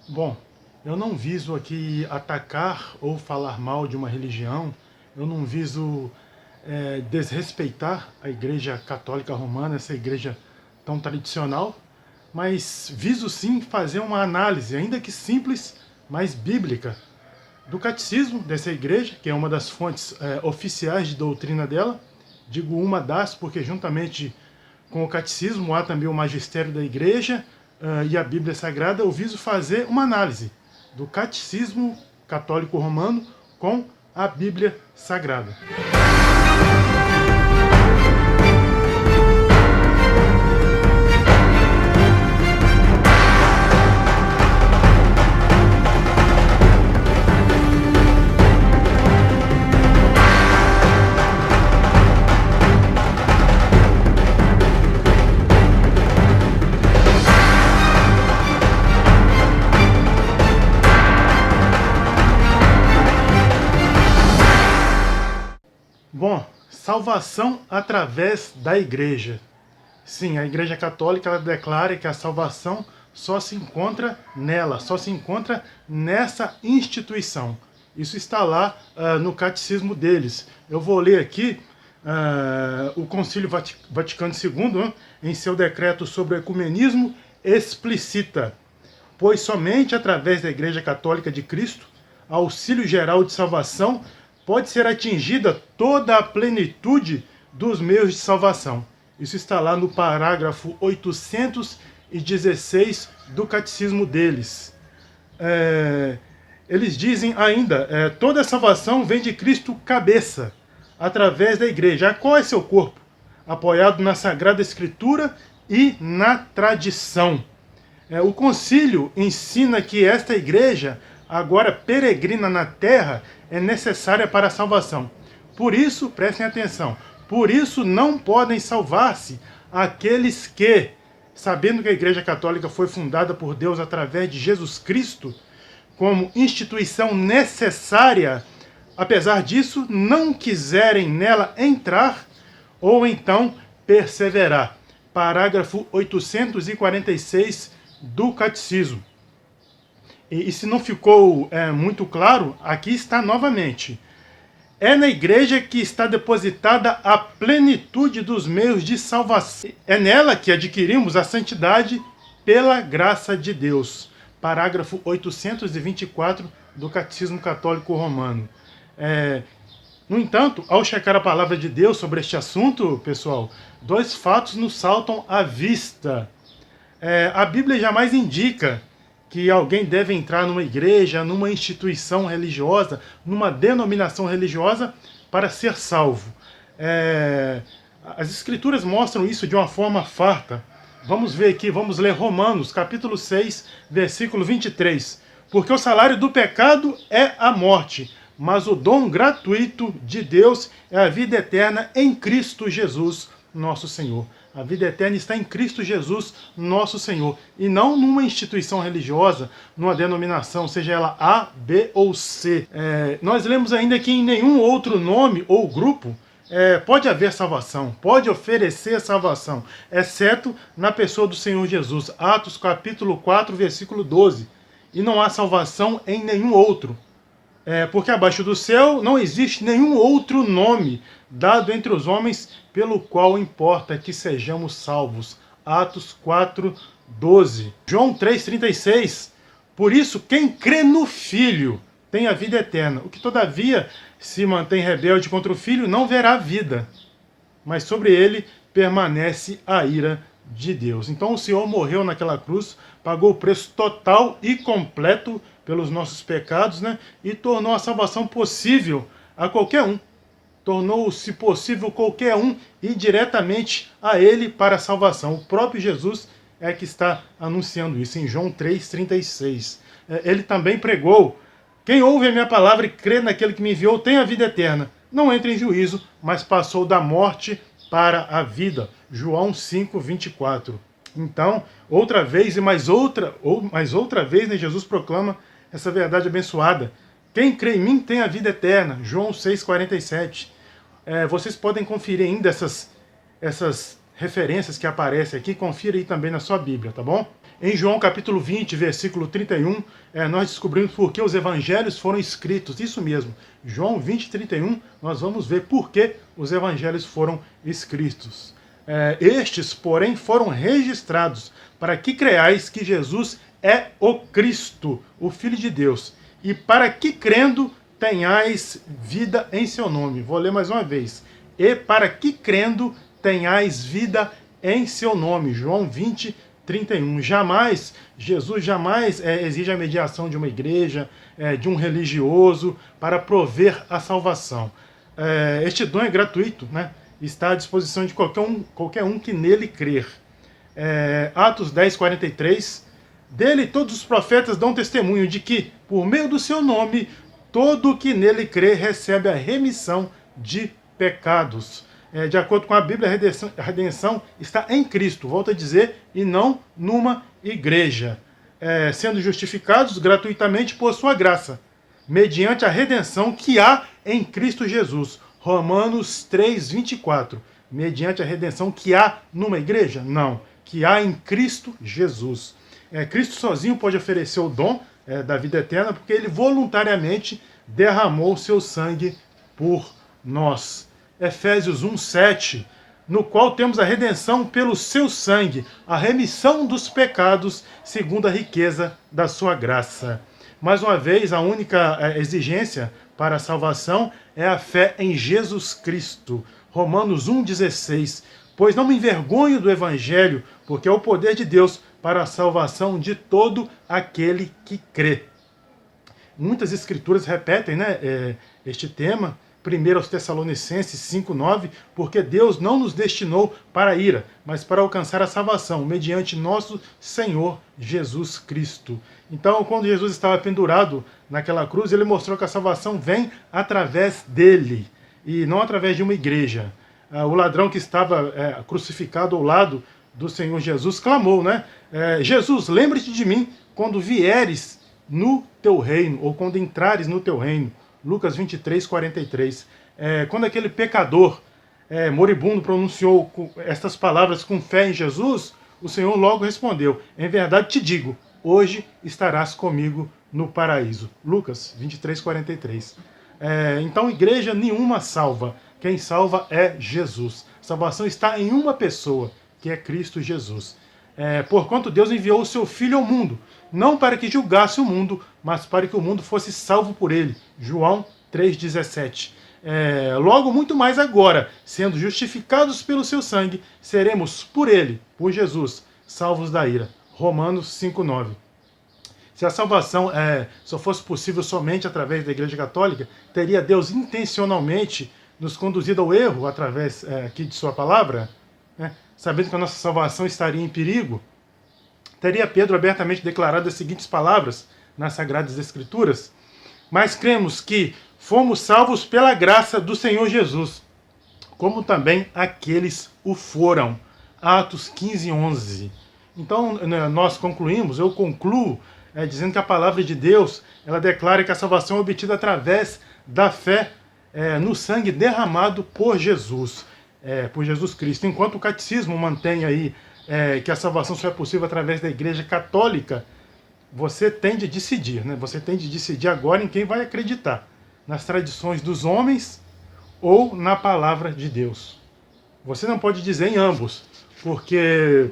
Bom, eu não viso aqui atacar ou falar mal de uma religião, eu não viso desrespeitar a Igreja Católica Romana, essa igreja tão tradicional, mas viso sim fazer uma análise, ainda que simples, mas bíblica, do catecismo dessa igreja, que é uma das fontes oficiais de doutrina dela. Digo uma das, porque juntamente com o catecismo há também o magistério da igreja e a Bíblia Sagrada. Eu viso fazer uma análise do catecismo católico romano com a Bíblia Sagrada. Bom, salvação através da igreja. Sim, a Igreja Católica ela declara que a salvação só se encontra nela, só se encontra nessa instituição. Isso está lá no catecismo deles. Eu vou ler aqui o Concílio Vaticano II, né, em seu decreto sobre o ecumenismo, explicita: pois somente através da Igreja Católica de Cristo, auxílio geral de salvação, pode ser atingida toda a plenitude dos meios de salvação. Isso está lá no parágrafo 816 do catecismo deles. Eles dizem ainda, toda a salvação vem de Cristo cabeça, através da igreja. Qual é seu corpo? Apoiado na Sagrada Escritura e na tradição. O concílio ensina que esta igreja, agora peregrina na terra, é necessária para a salvação. Por isso, prestem atenção, por isso não podem salvar-se aqueles que, sabendo que a Igreja Católica foi fundada por Deus através de Jesus Cristo, como instituição necessária, apesar disso, não quiserem nela entrar ou então perseverar. Parágrafo 846 do Catecismo. E se não ficou muito claro, aqui está novamente. É na igreja que está depositada a plenitude dos meios de salvação. É nela que adquirimos a santidade pela graça de Deus. Parágrafo 824 do Catecismo Católico Romano. No entanto, ao checar a palavra de Deus sobre este assunto, pessoal, dois fatos nos saltam à vista. A Bíblia jamais indica que alguém deve entrar numa igreja, numa instituição religiosa, numa denominação religiosa para ser salvo. As Escrituras mostram isso de uma forma farta. Vamos ver aqui, vamos ler Romanos, capítulo 6, versículo 23. Porque o salário do pecado é a morte, mas o dom gratuito de Deus é a vida eterna em Cristo Jesus, nosso Senhor. A vida eterna está em Cristo Jesus, nosso Senhor, e não numa instituição religiosa, numa denominação, seja ela A, B ou C. Nós lemos ainda que em nenhum outro nome ou grupo pode haver salvação, pode oferecer salvação, exceto na pessoa do Senhor Jesus. Atos capítulo 4, versículo 12. E não há salvação em nenhum outro. Porque abaixo do céu não existe nenhum outro nome dado entre os homens pelo qual importa que sejamos salvos. Atos 4, 12. João 3,36. Por isso, quem crê no Filho tem a vida eterna. O que, todavia, se mantém rebelde contra o Filho não verá vida, mas sobre ele permanece a ira de Deus. Então o Senhor morreu naquela cruz, pagou o preço total e completo pelos nossos pecados, né? E tornou a salvação possível a qualquer um. Tornou-se possível qualquer um ir diretamente a ele para a salvação. O próprio Jesus é que está anunciando isso em João 3,36. Ele também pregou: quem ouve a minha palavra e crê naquele que me enviou tem a vida eterna. Não entra em juízo, mas passou da morte para a vida. João 5,24. Então, outra vez e mais outra vez, né, Jesus proclama essa verdade abençoada. Quem crê em mim tem a vida eterna. João 6,47. Vocês podem conferir ainda essas referências que aparecem aqui. Confira aí também na sua Bíblia, tá bom? Em João capítulo 20, versículo 31, nós descobrimos por que os evangelhos foram escritos. Isso mesmo, João 20, 31, nós vamos ver por que os evangelhos foram escritos. Estes, porém, foram registrados para que creais que Jesus é o Cristo, o Filho de Deus, e para que crendo tenhais vida em seu nome. Vou ler mais uma vez. E para que crendo tenhais vida em seu nome. João 20, 31. Jesus jamais exige a mediação de uma igreja, de um religioso, para prover a salvação. Este dom é gratuito, né? Está à disposição de qualquer um que nele crer. Atos 10, 43. Dele todos os profetas dão testemunho de que, por meio do seu nome, todo o que nele crê recebe a remissão de pecados. De acordo com a Bíblia, a redenção está em Cristo, volto a dizer, e não numa igreja. Sendo justificados gratuitamente por sua graça, mediante a redenção que há em Cristo Jesus. Romanos 3, 24. Mediante a redenção que há numa igreja? Não. Que há em Cristo Jesus. Cristo sozinho pode oferecer o dom da vida eterna, porque ele voluntariamente derramou o seu sangue por nós. Efésios 1, 7, no qual temos a redenção pelo seu sangue, a remissão dos pecados, segundo a riqueza da sua graça. Mais uma vez, a única exigência para a salvação é a fé em Jesus Cristo. Romanos 1, 16. Pois não me envergonho do Evangelho, porque é o poder de Deus para a salvação de todo aquele que crê. Muitas escrituras repetem, este tema. 1 aos Tessalonicenses 5,9, porque Deus não nos destinou para a ira, mas para alcançar a salvação, mediante nosso Senhor Jesus Cristo. Então, quando Jesus estava pendurado naquela cruz, ele mostrou que a salvação vem através dele, e não através de uma igreja. O ladrão que estava crucificado ao lado do Senhor Jesus clamou, Jesus, lembre-te de mim quando vieres no teu reino, ou quando entrares no teu reino. Lucas 23, 43. Quando aquele pecador moribundo pronunciou estas palavras com fé em Jesus, o Senhor logo respondeu, em verdade te digo, hoje estarás comigo no paraíso. Lucas 23, 43. Então, igreja nenhuma salva. Quem salva é Jesus. A salvação está em uma pessoa, que é Cristo Jesus. Porquanto Deus enviou o seu Filho ao mundo, não para que julgasse o mundo, mas para que o mundo fosse salvo por ele. João 3,17. Logo, muito mais agora, sendo justificados pelo seu sangue, seremos por ele, por Jesus, salvos da ira. Romanos 5,9. Se a salvação só fosse possível somente através da Igreja Católica, teria Deus intencionalmente nos conduzido ao erro através aqui de sua palavra, sabendo que a nossa salvação estaria em perigo? Teria Pedro abertamente declarado as seguintes palavras nas Sagradas Escrituras? Mas cremos que fomos salvos pela graça do Senhor Jesus, como também aqueles o foram. Atos 15, 11. Então, nós concluímos, eu concluo, dizendo que a palavra de Deus, ela declara que a salvação é obtida através da fé no sangue derramado por Jesus Cristo. Enquanto o catecismo mantém aí que a salvação só é possível através da Igreja Católica, você tem de decidir, Você tem de decidir agora em quem vai acreditar, nas tradições dos homens ou na palavra de Deus. Você não pode dizer em ambos, porque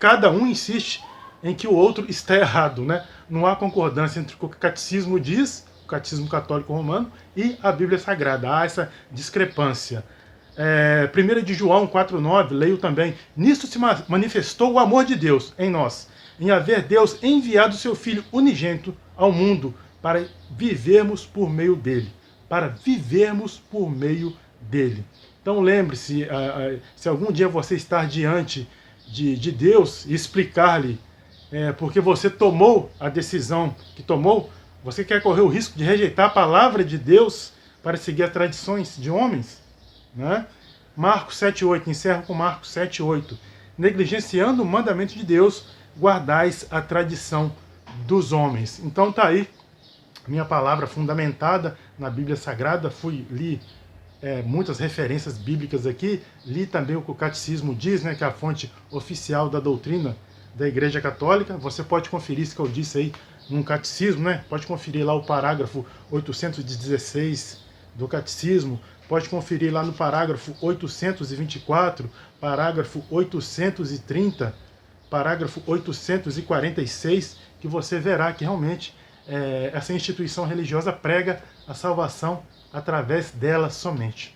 cada um insiste em que o outro está errado, Não há concordância entre o que o catecismo diz, o catecismo católico romano, e a Bíblia Sagrada. Há essa discrepância. 1 de João 4,9, leio também, nisto se manifestou o amor de Deus em nós, em haver Deus enviado o seu Filho unigênito ao mundo para vivermos por meio dele. Então lembre-se, se algum dia você estar diante de Deus e explicar-lhe porque você tomou a decisão que tomou, você quer correr o risco de rejeitar a palavra de Deus para seguir as tradições de homens? Marcos 7,8, encerro com Marcos 7,8. Negligenciando o mandamento de Deus, guardais a tradição dos homens. Então tá aí minha palavra fundamentada na Bíblia Sagrada. Li muitas referências bíblicas aqui, li também o que o catecismo diz, que é a fonte oficial da doutrina da Igreja Católica. Você pode conferir isso que eu disse aí num catecismo, né? Pode conferir lá o parágrafo 816 do catecismo, pode conferir lá no parágrafo 824, parágrafo 830, parágrafo 846, que você verá que realmente essa instituição religiosa prega a salvação através dela somente.